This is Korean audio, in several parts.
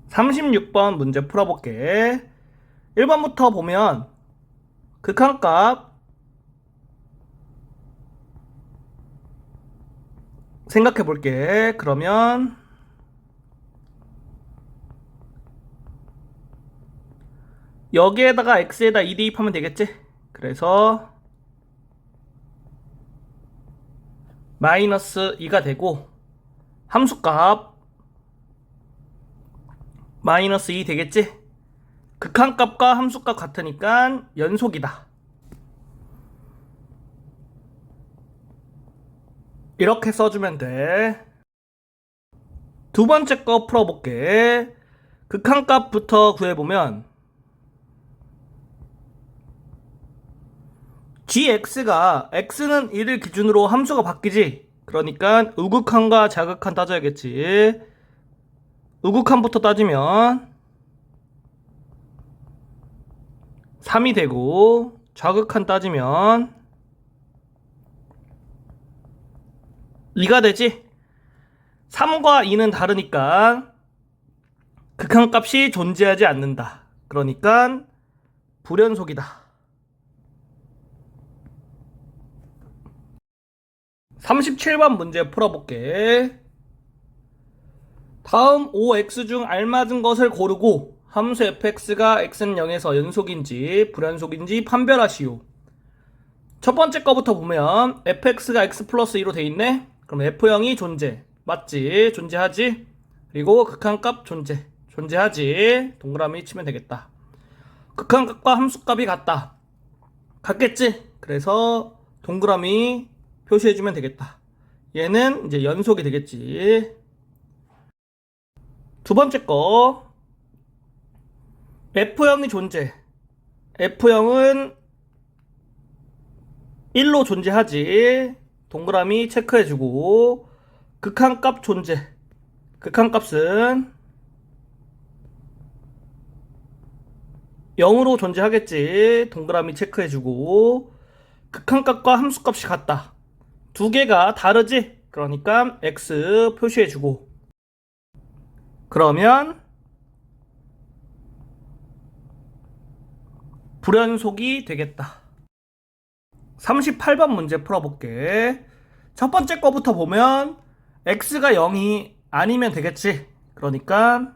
36번 문제 풀어볼게. 1번부터 보면 극한값 생각해 볼게. 그러면 여기에다가 x에다 2 대입하면 되겠지? 그래서 마이너스 2가 되고 함수값 마이너스 2 되겠지? 극한값과 함수값 같으니까 연속이다. 이렇게 써주면 돼. 두 번째 거 풀어볼게. 극한값부터 구해보면 gx가 x는 1을 기준으로 함수가 바뀌지. 그러니까 우극한과 자극한 따져야겠지. 우극한부터 따지면 3이 되고 좌극한 따지면 2가 되지. 3과 2는 다르니까 극한값이 존재하지 않는다. 그러니까 불연속이다. 37번 문제 풀어볼게. 다음 5x 중 알맞은 것을 고르고 함수 fx가 x는 0에서 연속인지 불연속인지 판별하시오. 첫 번째 거부터 보면 fx가 x 플러스 2로 돼 있네. 그럼 f0이 존재. 맞지? 존재하지? 그리고 극한값 존재하지? 동그라미 치면 되겠다. 극한값과 함수값이 같다. 같겠지? 그래서 동그라미 표시해주면 되겠다. 얘는 이제 연속이 되겠지. 두 번째 거 F0이 존재. F0은 1로 존재하지. 동그라미 체크해주고 극한값 존재. 극한값은 0으로 존재하겠지. 동그라미 체크해주고 극한값과 함수값이 같다. 두 개가 다르지? 그러니까 X 표시해주고 그러면 불연속이 되겠다. 38번 문제 풀어볼게. 첫 번째 거부터 보면 x가 0이 아니면 되겠지. 그러니까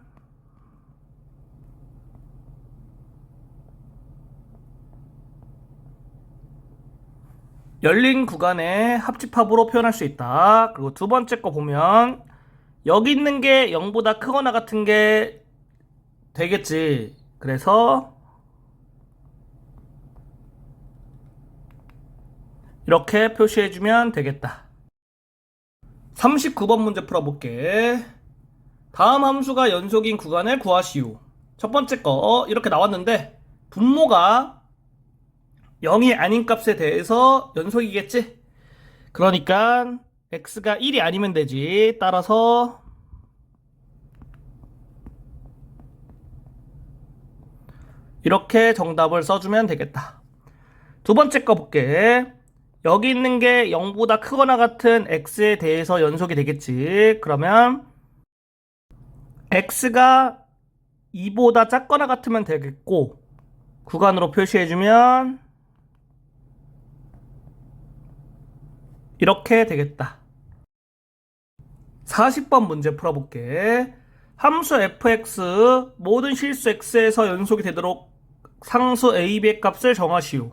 열린 구간의 합집합으로 표현할 수 있다. 그리고 두 번째 거 보면 여기 있는 게 0보다 크거나 같은 게 되겠지. 그래서 이렇게 표시해주면 되겠다. 39번 문제 풀어볼게. 다음 함수가 연속인 구간을 구하시오. 첫 번째 거 이렇게 나왔는데 분모가 0이 아닌 값에 대해서 연속이겠지? 그러니까 x가 1이 아니면 되지. 따라서 이렇게 정답을 써주면 되겠다. 두 번째 거 볼게. 여기 있는 게 0보다 크거나 같은 x에 대해서 연속이 되겠지. 그러면 x가 2보다 작거나 같으면 되겠고 구간으로 표시해주면 이렇게 되겠다. 40번 문제 풀어볼게. 함수 fx 모든 실수 x에서 연속이 되도록 상수 a, b의 값을 정하시오.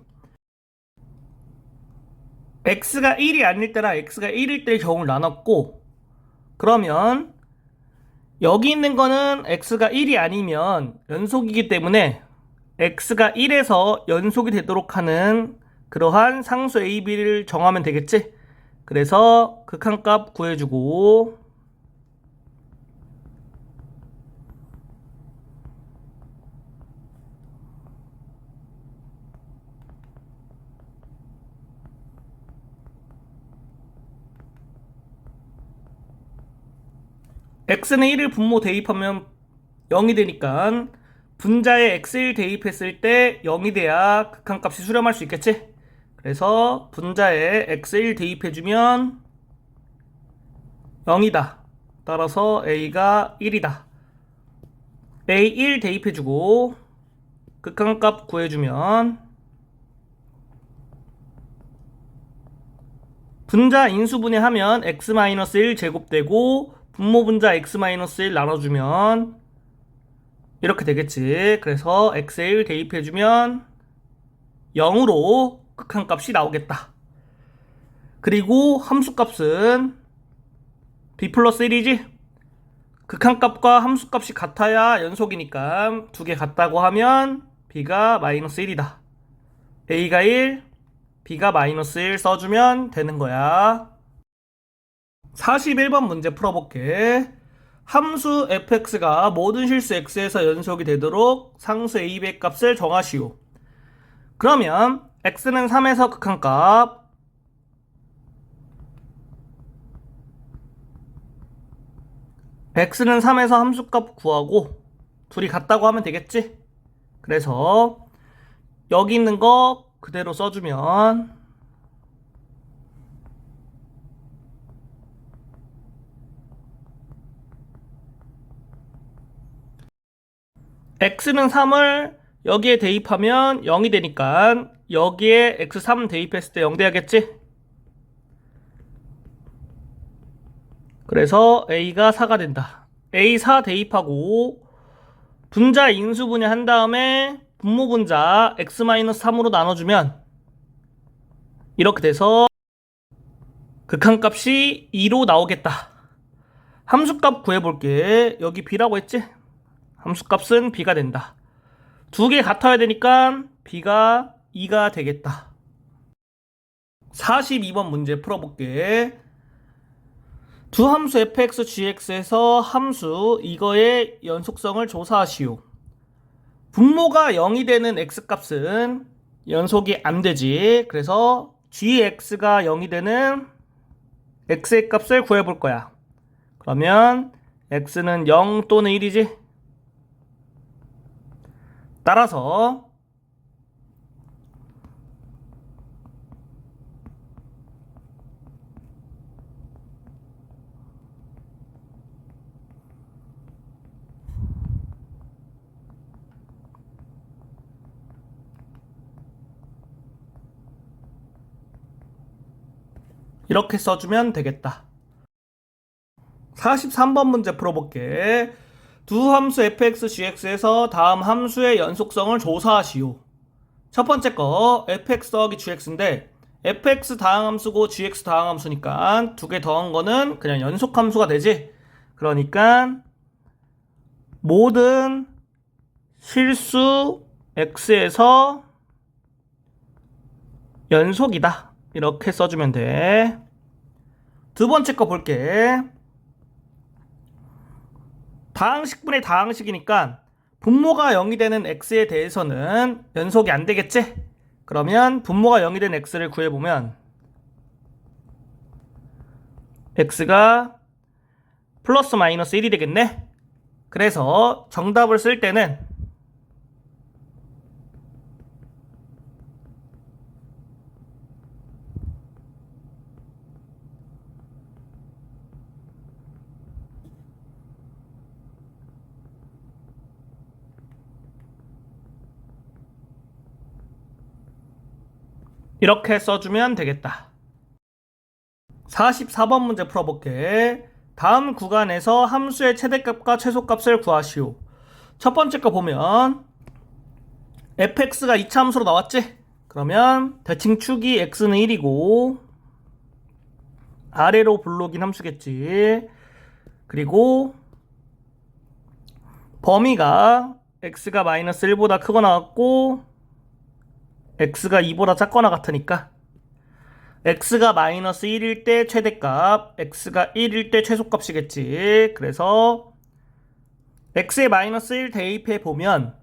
x가 1이 아닐 때랑 x가 1일 때의 경우를 나눴고 그러면 여기 있는 거는 x가 1이 아니면 연속이기 때문에 x가 1에서 연속이 되도록 하는 그러한 상수 a, b를 정하면 되겠지? 그래서 극한값 구해주고 x는 1을 분모 대입하면 0이 되니까 분자에 x1 대입했을 때 0이 돼야 극한값이 수렴할 수 있겠지? 그래서 분자에 x1 대입해주면 0이다. 따라서 a가 1이다. A1 대입해주고 극한값 구해주면 분자 인수분해하면 x-1 제곱되고 분모 분자 x-1 나눠주면 이렇게 되겠지. 그래서 x에 1 대입해주면 0으로 극한값이 나오겠다. 그리고 함수값은 b 플러스 1이지? 극한값과 함수값이 같아야 연속이니까 두 개 같다고 하면 b가 마이너스 1이다. a가 1, b가 마이너스 1 써주면 되는 거야. 41번 문제 풀어볼게. 함수 fx가 모든 실수 x에서 연속이 되도록 상수 a의 값을 정하시오. 그러면 x는 3에서 극한값, x는 3에서 함수값 구하고 둘이 같다고 하면 되겠지? 그래서 여기 있는 거 그대로 써주면 x는 3을 여기에 대입하면 0이 되니까 여기에 x3 대입했을 때 0 돼야겠지? 그래서 a가 4가 된다. a4 대입하고 분자 인수분해 한 다음에 분모 분자 x-3으로 나눠주면 이렇게 돼서 극한값이 2로 나오겠다. 함수값 구해볼게. 여기 b라고 했지? 함수값은 b가 된다. 두 개 같아야 되니까 b가 2가 되겠다. 42번 문제 풀어볼게. 두 함수 fx, gx에서 함수 이거의 연속성을 조사하시오. 분모가 0이 되는 x값은 연속이 안 되지. 그래서 gx가 0이 되는 x의 값을 구해볼 거야. 그러면 x는 0 또는 1이지. 따라서 이렇게 써주면 되겠다. 43번 문제 풀어볼게. 두 함수 fx, gx에서 다음 함수의 연속성을 조사하시오. 첫 번째 거 fx 더하기 gx인데 fx 다항함수고 gx 다항함수니까 두 개 더한 거는 그냥 연속함수가 되지. 그러니까 모든 실수 x에서 연속이다. 이렇게 써주면 돼. 두 번째 거 볼게. 다항식분의 다항식이니까 분모가 0이 되는 x에 대해서는 연속이 안 되겠지? 그러면 분모가 0이 된 x를 구해보면 x가 플러스 마이너스 1이 되겠네? 그래서 정답을 쓸 때는 이렇게 써주면 되겠다. 44번 문제 풀어볼게. 다음 구간에서 함수의 최대값과 최소값을 구하시오. 첫 번째 거 보면 fx가 2차 함수로 나왔지? 그러면 대칭 축이 x는 1이고 아래로 블록인 함수겠지. 그리고 범위가 x가 마이너스 1보다 크거나 같고 x가 2보다 작거나 같으니까 x가 마이너스 1일 때 최대값, x가 1일 때 최소값이겠지. 그래서 x에 마이너스 1 대입해 보면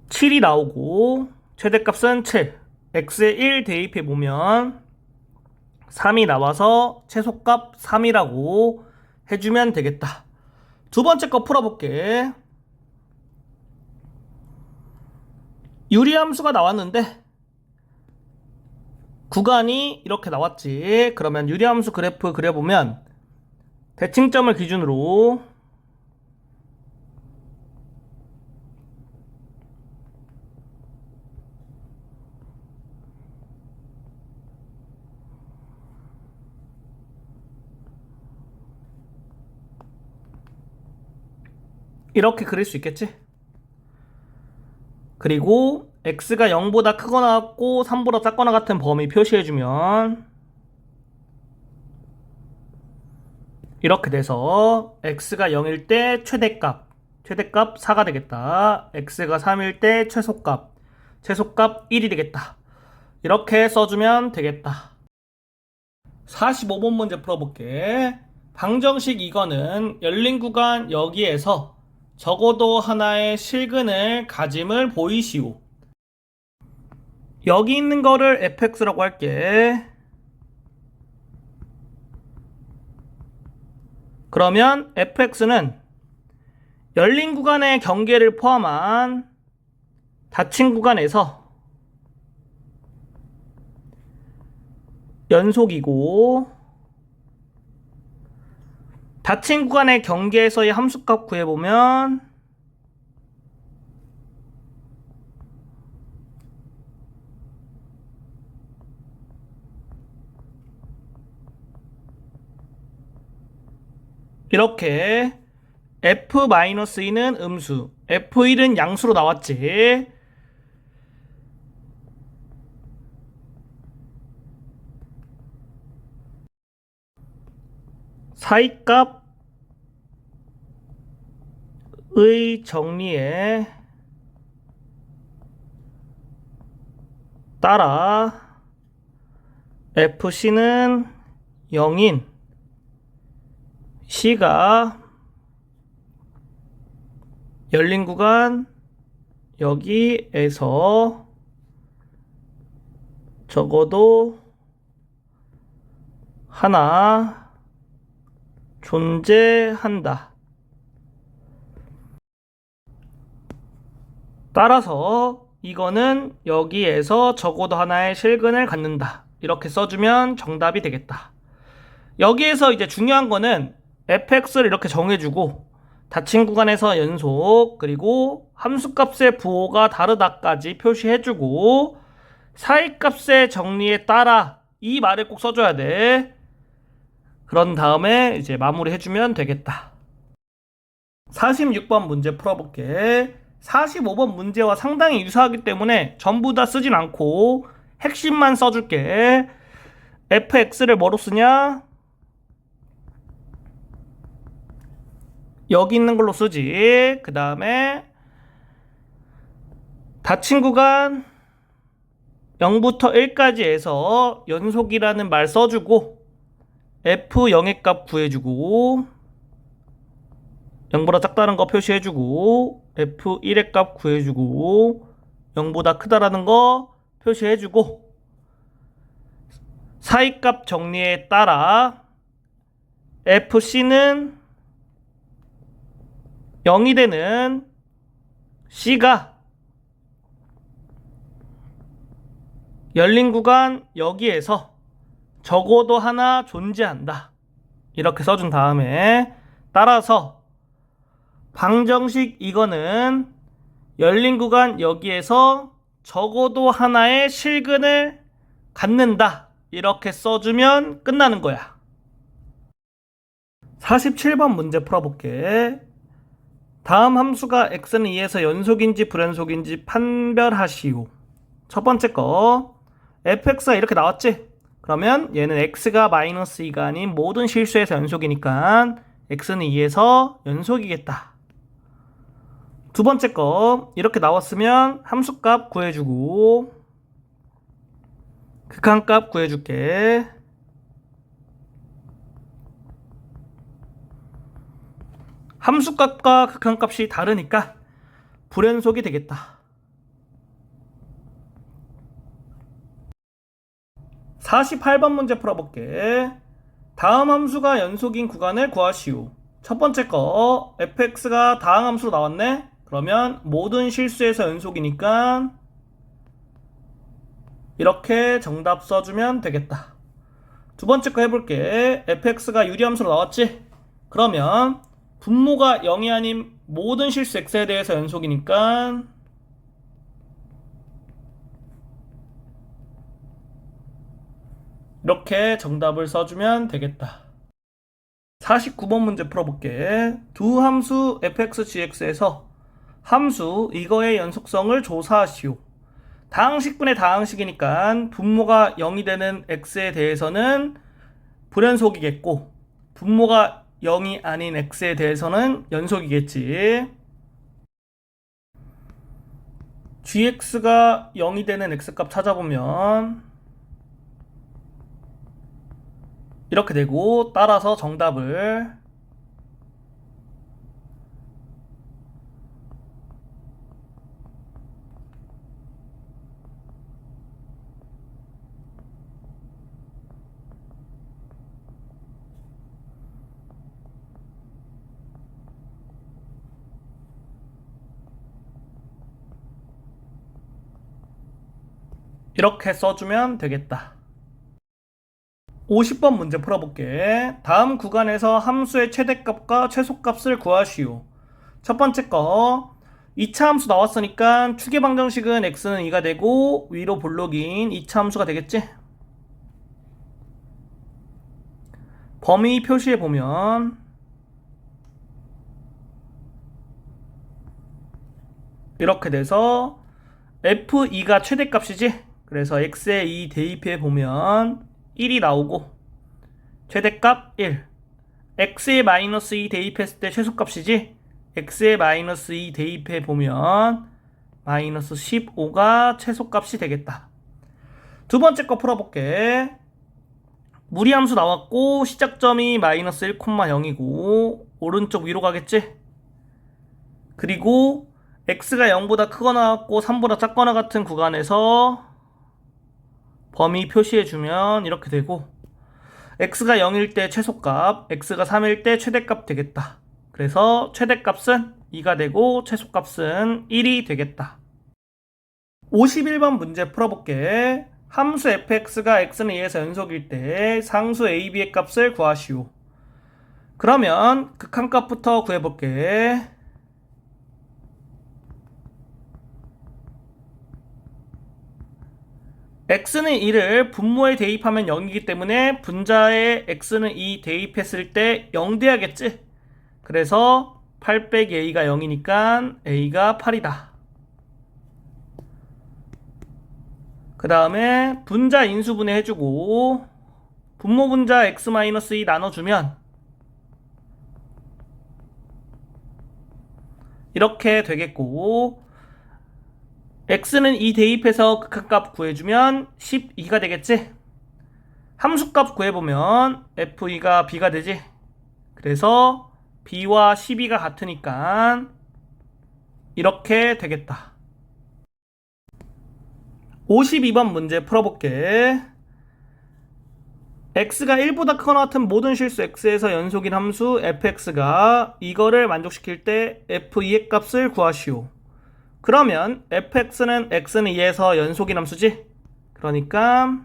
7이 나오고 최대값은 7. x에 1 대입해 보면 3이 나와서 최소값 3이라고 해주면 되겠다. 두 번째 거 풀어볼게. 유리함수가 나왔는데 구간이 이렇게 나왔지. 그러면 유리함수 그래프 그려보면 대칭점을 기준으로 이렇게 그릴 수 있겠지? 그리고 x가 0보다 크거나 같고 3보다 작거나 같은 범위 표시해주면 이렇게 돼서 x가 0일 때 최대값 4가 되겠다. x가 3일 때 최소값 1이 되겠다. 이렇게 써주면 되겠다. 45번 문제 풀어볼게. 방정식 이거는 열린 구간 여기에서 적어도 하나의 실근을 가짐을 보이시오. 여기 있는 거를 fx라고 할게. 그러면 fx는 열린 구간의 경계를 포함한 닫힌 구간에서 연속이고 닫힌 구간의 경계에서의 함수값 구해보면 이렇게 f-2는 음수, f1은 양수로 나왔지. 사이값의 정리에 따라 fc는 0인 c가 열린 구간 여기에서 적어도 하나 존재한다. 따라서 이거는 여기에서 적어도 하나의 실근을 갖는다. 이렇게 써주면 정답이 되겠다. 여기에서 이제 중요한 거는 fx를 이렇게 정해주고 닫힌 구간에서 연속 그리고 함수값의 부호가 다르다까지 표시해주고 사이값의 정리에 따라 이 말을 꼭 써줘야 돼. 그런 다음에 이제 마무리해주면 되겠다. 46번 문제 풀어볼게. 45번 문제와 상당히 유사하기 때문에 전부 다 쓰진 않고 핵심만 써줄게. fx를 뭐로 쓰냐? 여기 있는 걸로 쓰지. 그 다음에 닫힌 구간 0부터 1까지 해서 연속이라는 말 써주고 f0의 값 구해주고 0보다 작다는 거 표시해주고 f1의 값 구해주고 0보다 크다라는 거 표시해주고 사이값 정리에 따라 fc는 0이 되는 c가 열린 구간 여기에서 적어도 하나 존재한다. 이렇게 써준 다음에 따라서 방정식 이거는 열린 구간 여기에서 적어도 하나의 실근을 갖는다. 이렇게 써주면 끝나는 거야. 47번 문제 풀어볼게. 다음 함수가 x는 2에서 연속인지 불연속인지 판별하시오. 첫 번째 거 fx가 이렇게 나왔지? 그러면 얘는 x가 마이너스 2가 아닌 모든 실수에서 연속이니까 x는 2에서 연속이겠다. 두 번째 거 이렇게 나왔으면 함수값 구해주고 극한값 구해줄게. 함수값과 극한값이 다르니까 불연속이 되겠다. 48번 문제 풀어볼게. 다음 함수가 연속인 구간을 구하시오. 첫 번째 거 fx가 다항 함수로 나왔네. 그러면 모든 실수에서 연속이니까 이렇게 정답 써주면 되겠다. 두 번째 거 해볼게. fx가 유리함수로 나왔지? 그러면 분모가 0이 아닌 모든 실수 x에 대해서 연속이니까 이렇게 정답을 써주면 되겠다. 49번 문제 풀어볼게. 두 함수 fx, gx에서 함수 이거의 연속성을 조사하시오. 다항식분의 다항식이니까 분모가 0이 되는 x에 대해서는 불연속이겠고 분모가 0이 아닌 x에 대해서는 연속이겠지. gx가 0이 되는 x값 찾아보면 이렇게 되고, 따라서 정답을 이렇게 써주면 되겠다. 50번 문제 풀어볼게. 다음 구간에서 함수의 최대값과 최소값을 구하시오. 첫 번째 거 2차 함수 나왔으니까 추계 방정식은 x는 2가 되고 위로 볼록인 2차 함수가 되겠지? 범위 표시해 보면 이렇게 돼서 f2가 최대값이지? 그래서 x에 2 대입해 보면 1이 나오고 최대값 1, x에 마이너스 2 대입했을 때 최소값이지? x에 마이너스 2 대입해 보면 마이너스 15가 최소값이 되겠다. 두 번째 거 풀어볼게. 무리함수 나왔고 시작점이 마이너스 1,0이고 오른쪽 위로 가겠지? 그리고 x가 0보다 크거나 같고 3보다 작거나 같은 구간에서 범위 표시해주면 이렇게 되고 x가 0일 때 최소값, x가 3일 때 최대값 되겠다. 그래서 최대값은 2가 되고 최소값은 1이 되겠다. 51번 문제 풀어볼게. 함수 fx가 x는 2에서 연속일 때 상수 ab의 값을 구하시오. 그러면 극한값부터 구해볼게. x는 2를 분모에 대입하면 0이기 때문에 분자에 x는 2 대입했을 때 0 돼야겠지? 그래서 8 빼기 a가 0이니까 a가 8이다. 그 다음에 분자 인수분해 해주고 분모 분자 x-2 나눠주면 이렇게 되겠고 x는 2 대입해서 극한값 구해주면 12가 되겠지? 함수값 구해보면 f2가 b가 되지? 그래서 b와 12가 같으니까 이렇게 되겠다. 52번 문제 풀어볼게. x가 1보다 크거나 같은 모든 실수 x에서 연속인 함수 fx가 이거를 만족시킬 때 f2의 값을 구하시오. 그러면 fx는 x는 2에서 연속인 함수지? 그러니까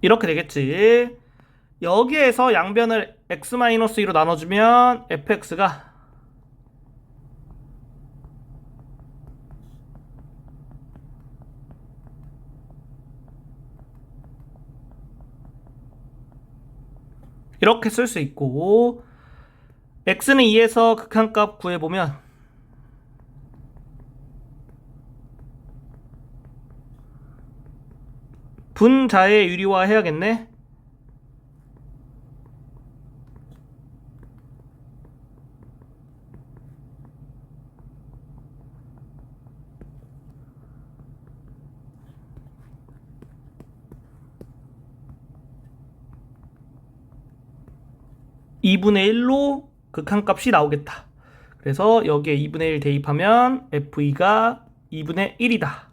이렇게 되겠지. 여기에서 양변을 x-2로 나눠주면 fx가 이렇게 쓸 수 있고 x는 2에서 극한값 구해보면 분자의 유리화 해야겠네. (2분의 1로) 극한값이 나오겠다. 그래서 여기에 2분의 1 대입하면 f2가 2분의 1이다.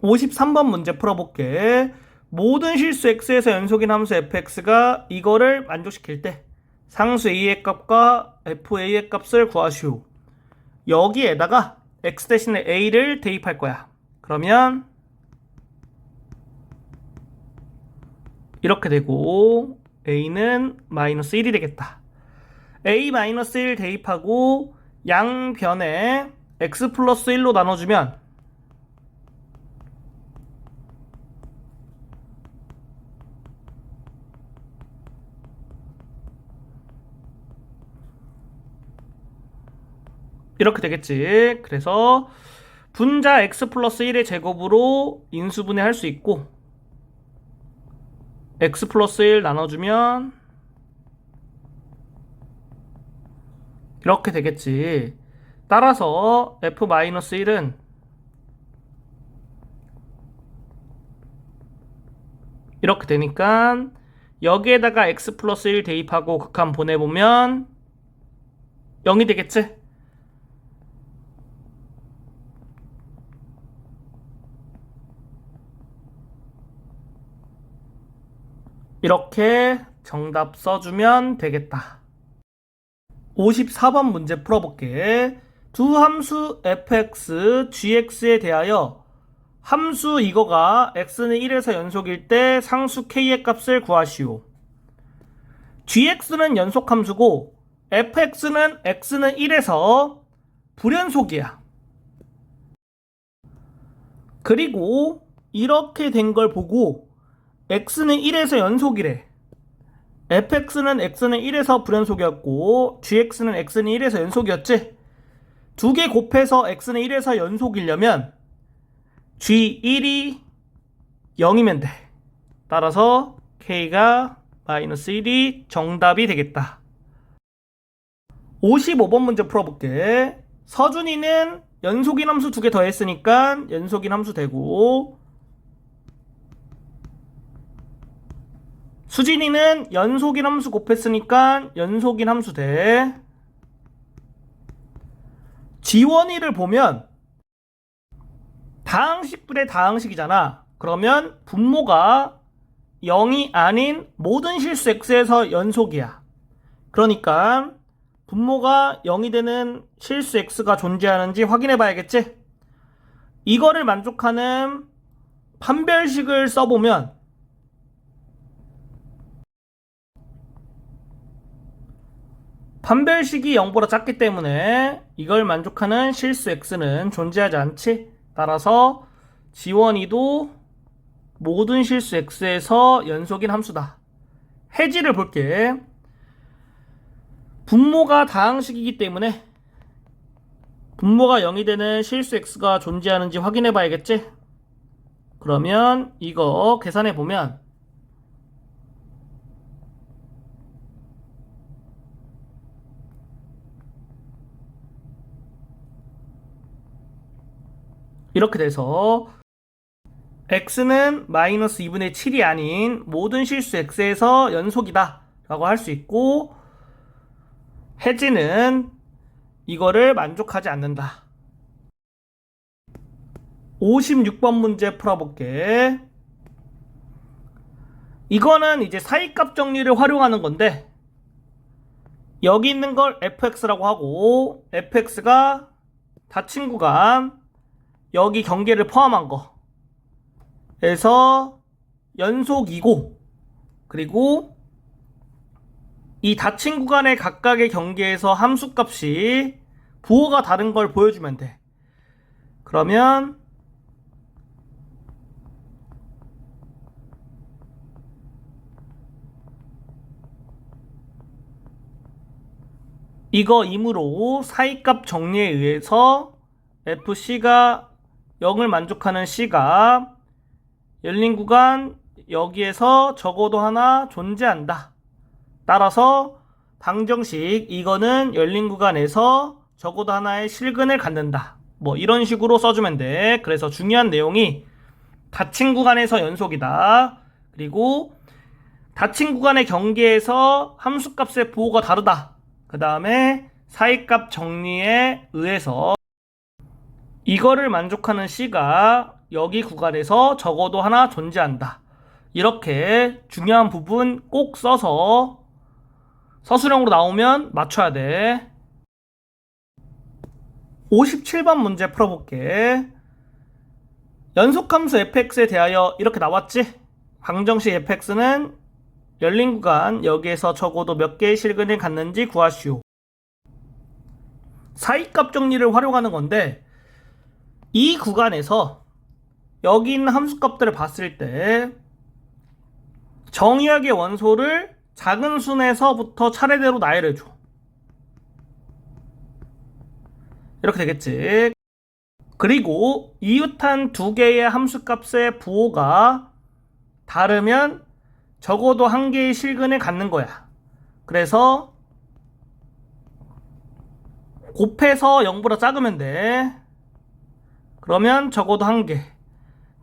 53번 문제 풀어볼게. 모든 실수 x에서 연속인 함수 fx가 이거를 만족시킬 때 상수 a의 값과 fa의 값을 구하시오. 여기에다가 x 대신에 a를 대입할 거야. 그러면 이렇게 되고 a는 마이너스 1이 되겠다. a-1 대입하고 양변에 x 플러스 1로 나눠주면 이렇게 되겠지. 그래서 분자 x 플러스 1의 제곱으로 인수분해 할 수 있고 x 플러스 1 나눠주면 이렇게 되겠지. 따라서 f-1은 이렇게 되니까 여기에다가 x 플러스 1 대입하고 극한 보내보면 0이 되겠지? 이렇게 정답 써주면 되겠다. 54번 문제 풀어볼게. 두 함수 fx, gx에 대하여 함수 이거가 x는 1에서 연속일 때 상수 k의 값을 구하시오. gx는 연속함수고 fx는 x는 1에서 불연속이야. 그리고 이렇게 된 걸 보고 x는 1에서 연속이래. fx는 x는 1에서 불연속이었고 gx는 x는 1에서 연속이었지? 두 개 곱해서 x는 1에서 연속이려면 g1이 0이면 돼. 따라서 k가 마이너스 1이 정답이 되겠다. 55번 문제 풀어볼게. 서준이는 연속인 함수 두 개 더했으니까 연속인 함수 되고 수진이는 연속인 함수 곱했으니까 연속인 함수 돼. 지원이를 보면 다항식분의 다항식이잖아. 그러면 분모가 0이 아닌 모든 실수 x에서 연속이야. 그러니까 분모가 0이 되는 실수 x가 존재하는지 확인해 봐야겠지? 이거를 만족하는 판별식을 써보면 판별식이 0보다 작기 때문에 이걸 만족하는 실수 x는 존재하지 않지? 따라서 지원이도 모든 실수 x에서 연속인 함수다. 해지를 볼게. 분모가 다항식이기 때문에 분모가 0이 되는 실수 x가 존재하는지 확인해 봐야겠지? 그러면 이거 계산해 보면 이렇게 돼서 x는 마이너스 2분의 7이 아닌 모든 실수 x에서 연속이다 라고 할 수 있고 해지는 이거를 만족하지 않는다. 56번 문제 풀어볼게. 이거는 이제 사이값 정리를 활용하는 건데 여기 있는 걸 fx라고 하고 fx가 닫힌 구간 여기 경계를 포함한 거 에서 연속이고 그리고 이 닫힌 구간의 각각의 경계에서 함수값이 부호가 다른 걸 보여주면 돼. 그러면 이거이므로 사이값 정리에 의해서 fc가 0을 만족하는 c가 열린 구간 여기에서 적어도 하나 존재한다. 따라서 방정식 이거는 열린 구간에서 적어도 하나의 실근을 갖는다. 뭐 이런 식으로 써주면 돼. 그래서 중요한 내용이 닫힌 구간에서 연속이다. 그리고 닫힌 구간의 경계에서 함수값의 부호가 다르다. 그 다음에 사이값 정리에 의해서 이거를 만족하는 C가 여기 구간에서 적어도 하나 존재한다. 이렇게 중요한 부분 꼭 써서 서술형으로 나오면 맞춰야 돼. 57번 문제 풀어볼게. 연속함수 fx에 대하여 이렇게 나왔지? 방정식 fx는 열린 구간 여기에서 적어도 몇 개의 실근을 갖는지 구하시오. 사이값 정리를 활용하는 건데 이 구간에서 여기 있는 함수값들을 봤을 때 정의역의 원소를 작은 순에서부터 차례대로 나열해줘. 이렇게 되겠지. 그리고 이웃한 두 개의 함수값의 부호가 다르면 적어도 한 개의 실근을 갖는 거야. 그래서 곱해서 0보다 작으면 돼. 그러면 적어도 한 개.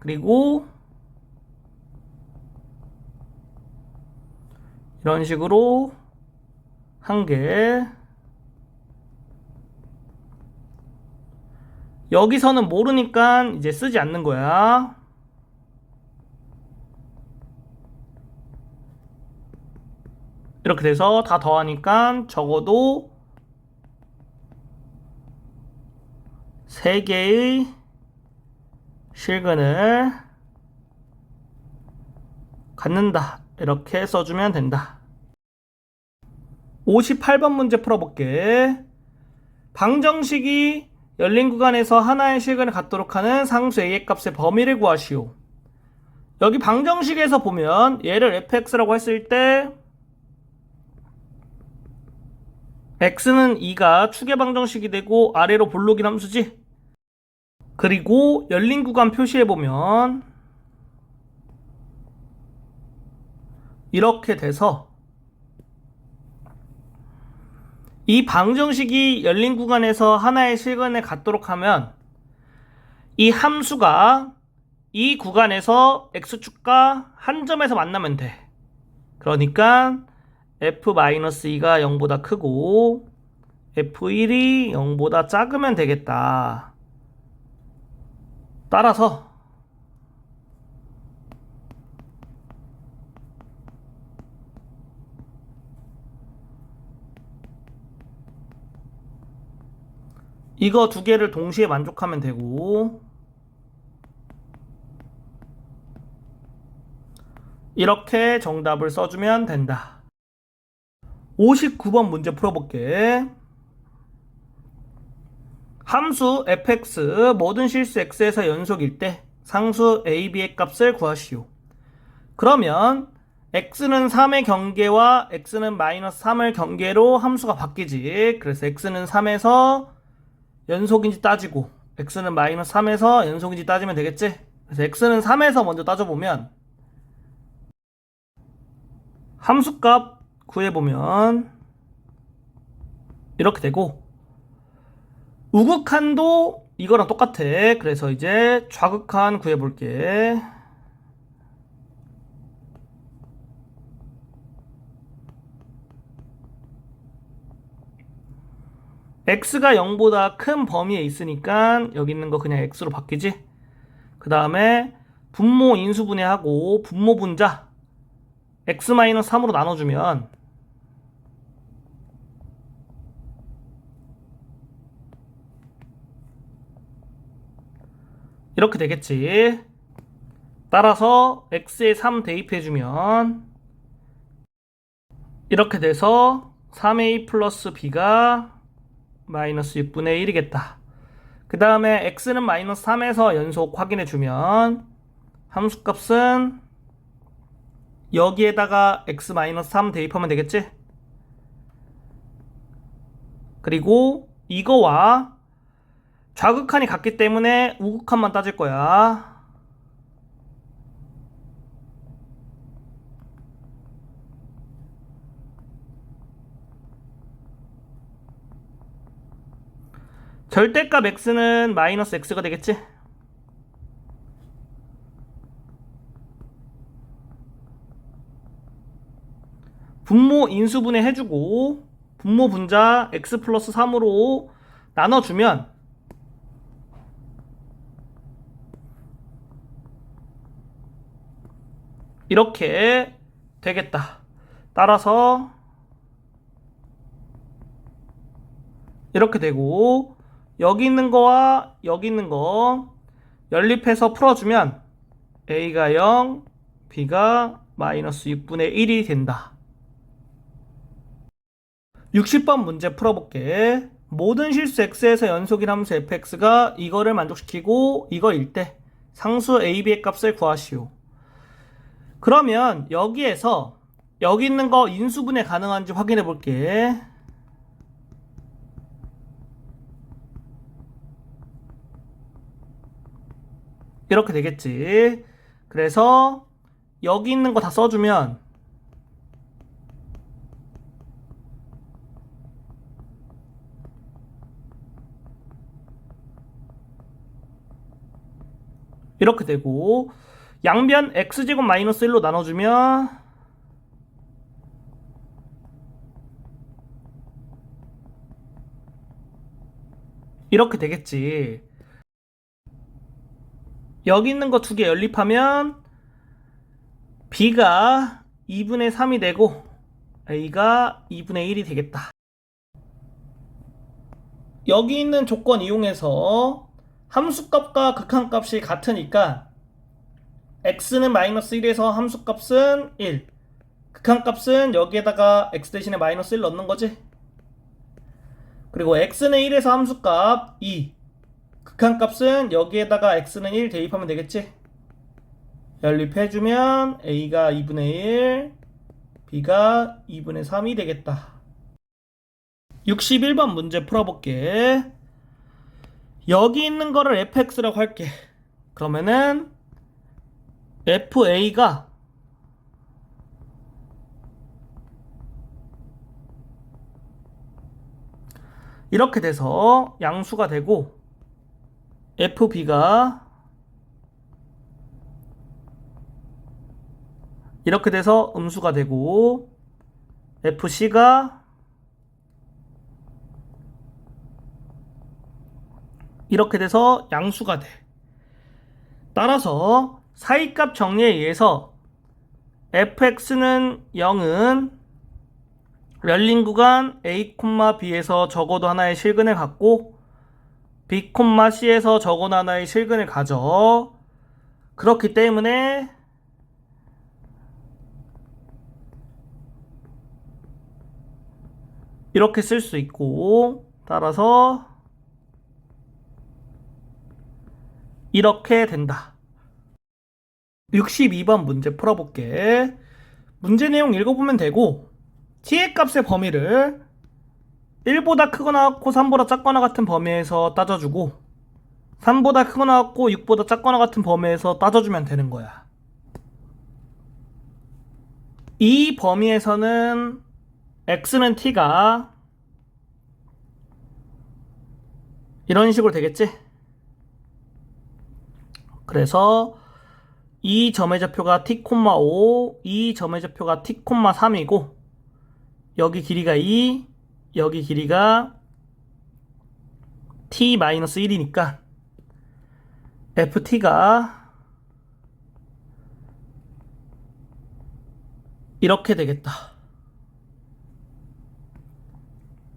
그리고 이런 식으로 한 개. 여기서는 모르니까 이제 쓰지 않는 거야. 이렇게 돼서 다 더하니까 적어도 3개의 실근을 갖는다. 이렇게 써주면 된다. 58번 문제 풀어볼게. 방정식이 열린 구간에서 하나의 실근을 갖도록 하는 상수 a의 값의 범위를 구하시오. 여기 방정식에서 보면 얘를 fx라고 했을 때 x는 2가 축의 방정식이 되고 아래로 볼록인 함수지. 그리고 열린 구간 표시해보면 이렇게 돼서 이 방정식이 열린 구간에서 하나의 실근을 갖도록 하면 이 함수가 이 구간에서 x축과 한 점에서 만나면 돼. 그러니까 f-2가 0보다 크고 f1이 0보다 작으면 되겠다. 따라서 이거 두 개를 동시에 만족하면 되고 이렇게 정답을 써주면 된다. 59번 문제 풀어볼게. 함수 fx 모든 실수 x에서 연속일 때 상수 ab의 값을 구하시오. 그러면 x는 3의 경계와 x는 -3을 경계로 함수가 바뀌지. 그래서 x는 3에서 연속인지 따지고 x는 -3에서 연속인지 따지면 되겠지. 그래서 x는 3에서 먼저 따져보면 함수값 구해보면 이렇게 되고 우극한도 이거랑 똑같아. 그래서 이제 좌극한 구해볼게. x가 0보다 큰 범위에 있으니까 여기 있는 거 그냥 x로 바뀌지. 그 다음에 분모 인수분해하고 분모 분자 x-3으로 나눠주면 이렇게 되겠지. 따라서 x에 3 대입해주면 이렇게 돼서 3a 플러스 b가 마이너스 6분의 1이겠다. 그 다음에 x는 -3에서 연속 확인해주면 함수값은 여기에다가 x-3 대입하면 되겠지? 그리고 이거와 좌극한이 같기 때문에 우극한만 따질 거야. 절대값 x는 -x가 되겠지? 분모 인수분해 해주고 분모 분자 x 플러스 3으로 나눠주면 이렇게 되겠다. 따라서 이렇게 되고 여기 있는 거와 여기 있는 거 연립해서 풀어주면 a가 0, b가 -6분의 1이 된다. 60번 문제 풀어볼게. 모든 실수 x에서 연속인 함수 fx가 이거를 만족시키고 이거일 때 상수 ab의 값을 구하시오. 그러면 여기에서 여기 있는 거 인수분해 가능한지 확인해 볼게. 이렇게 되겠지. 그래서 여기 있는 거 다 써주면 이렇게 되고, 양변 x제곱 마이너스 1로 나눠주면 이렇게 되겠지. 여기 있는 거 두 개 연립하면 b가 2분의 3이 되고 a가 2분의 1이 되겠다. 여기 있는 조건 이용해서 함수값과 극한값이 같으니까 x는 마이너스 1에서 함수값은 1, 극한값은 여기에다가 x 대신에 마이너스 1 넣는 거지. 그리고 x는 1에서 함수값 2, 극한값은 여기에다가 x는 1 대입하면 되겠지. 연립해주면 a가 2분의 1, b가 2분의 3이 되겠다. 61번 문제 풀어볼게. 여기 있는 거를 fx라고 할게. 그러면은 fa가 이렇게 돼서 양수가 되고, fb가 이렇게 돼서 음수가 되고, fc가 이렇게 돼서 양수가 돼. 따라서 사이값 정리에 의해서 fx는 0은 열린 구간 a, b에서 적어도 하나의 실근을 갖고 b, c에서 적어도 하나의 실근을 가져. 그렇기 때문에 이렇게 쓸 수 있고, 따라서 이렇게 된다. 62번 문제 풀어볼게. 문제 내용 읽어보면 되고, t의 값의 범위를 1보다 크거나 같고 3보다 작거나 같은 범위에서 따져주고, 3보다 크거나 같고 6보다 작거나 같은 범위에서 따져주면 되는 거야. 이 범위에서는 x는 t가 이런 식으로 되겠지? 그래서 이 점의 좌표가 t,5, 이 점의 좌표가 t,3이고, 여기 길이가 2, 여기 길이가 t-1이니까 ft가 이렇게 되겠다.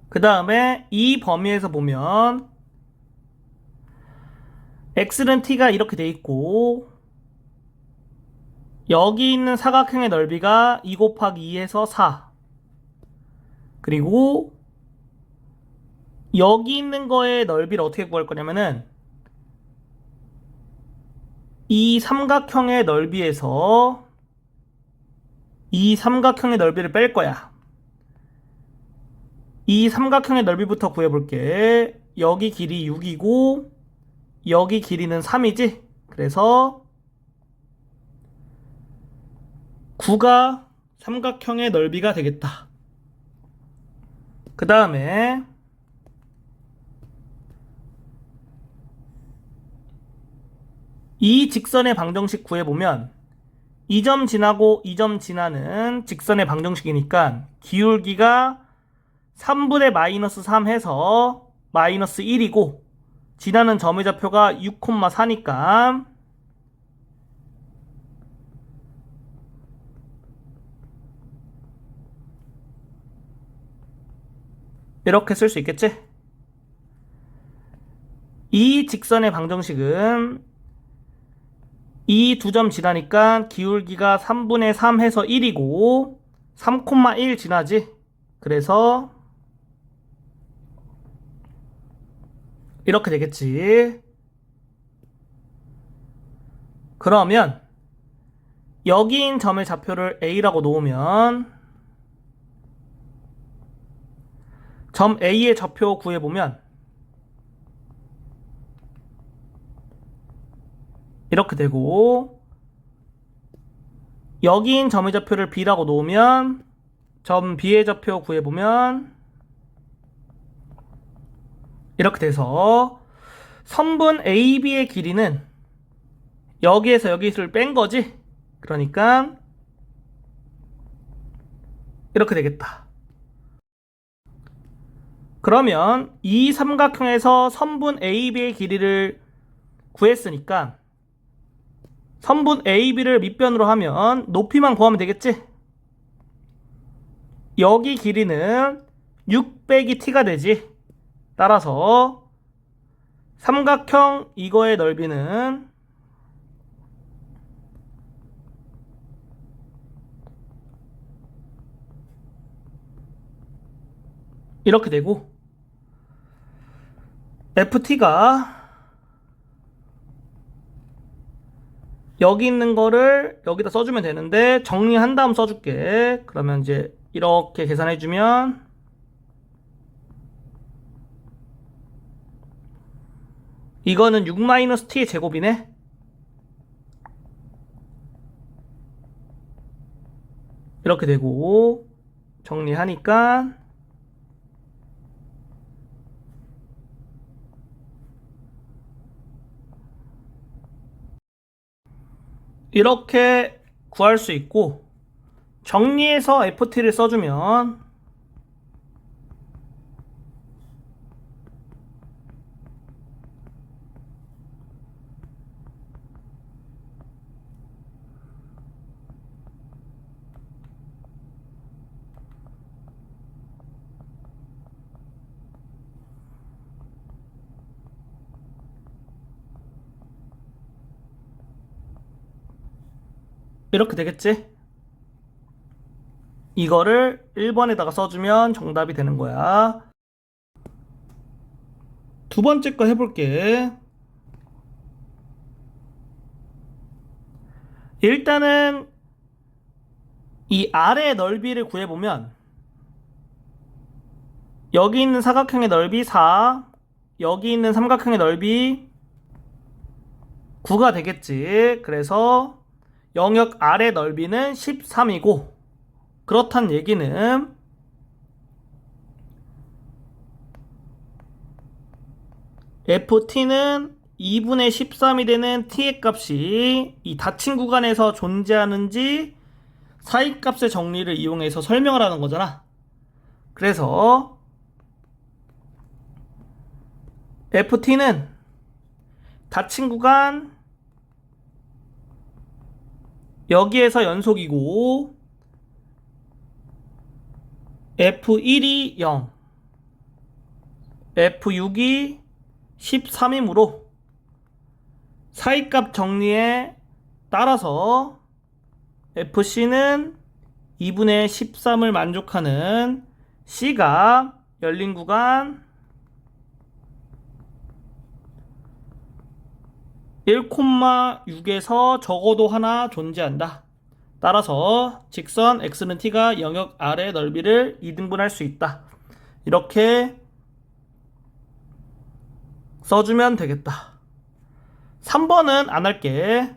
그 다음에 이 범위에서 보면 x는 t가 이렇게 돼 있고, 여기 있는 사각형의 넓이가 2 곱하기 2에서 4, 그리고 여기 있는 거의 넓이를 어떻게 구할 거냐면은 이 삼각형의 넓이에서 이 삼각형의 넓이를 뺄 거야. 이 삼각형의 넓이부터 구해볼게. 여기 길이 6이고 여기 길이는 3이지? 그래서 9가 삼각형의 넓이가 되겠다. 그 다음에 이 직선의 방정식 구해보면 이 점 지나고 이 점 지나는 직선의 방정식이니까 기울기가 3분의 마이너스 3 해서 마이너스 1이고 지나는 점의 좌표가 6,4니까 이렇게 쓸 수 있겠지? 이 직선의 방정식은 이 두 점 지나니까 기울기가 3분의 3 해서 1이고 3,1 지나지? 그래서 이렇게 되겠지. 그러면 여기인 점의 좌표를 A라고 놓으면 점 A의 좌표 구해보면 이렇게 되고, 여기인 점의 좌표를 B라고 놓으면 점 B의 좌표 구해보면 이렇게 돼서 선분 AB의 길이는 여기에서 여기를 뺀 거지. 그러니까 이렇게 되겠다. 그러면 이 삼각형에서 선분 AB의 길이를 구했으니까 선분 AB를 밑변으로 하면 높이만 구하면 되겠지? 여기 길이는 6 빼기 t가 되지. 따라서 삼각형 이거의 넓이는 이렇게 되고, FT가 여기 있는 거를 여기다 써주면 되는데 정리한 다음 써줄게. 그러면 이제 이렇게 계산해주면 이거는 6-t의 제곱이네. 이렇게 되고 정리하니까 이렇게 구할 수 있고, 정리해서 FT를 써주면 이렇게 되겠지? 이거를 1번에다가 써주면 정답이 되는 거야. 두 번째 거 해볼게. 일단은 이 아래 넓이를 구해보면 여기 있는 사각형의 넓이 4, 여기 있는 삼각형의 넓이 9가 되겠지. 그래서 영역 아래 넓이는 13이고, 그렇단 얘기는 FT는 2분의 13이 되는 t의 값이 이 닫힌 구간에서 존재하는지 사이값의 정리를 이용해서 설명을 하는 거잖아. 그래서 FT는 닫힌 구간 여기에서 연속이고, F1이 0, F6이 13이므로 사이값 정리에 따라서 FC는 2분의 13을 만족하는 C가 열린 구간 1,6에서 적어도 하나 존재한다. 따라서 직선 x는 t가 영역 아래 넓이를 2등분할 수 있다. 이렇게 써주면 되겠다. 3번은 안 할게.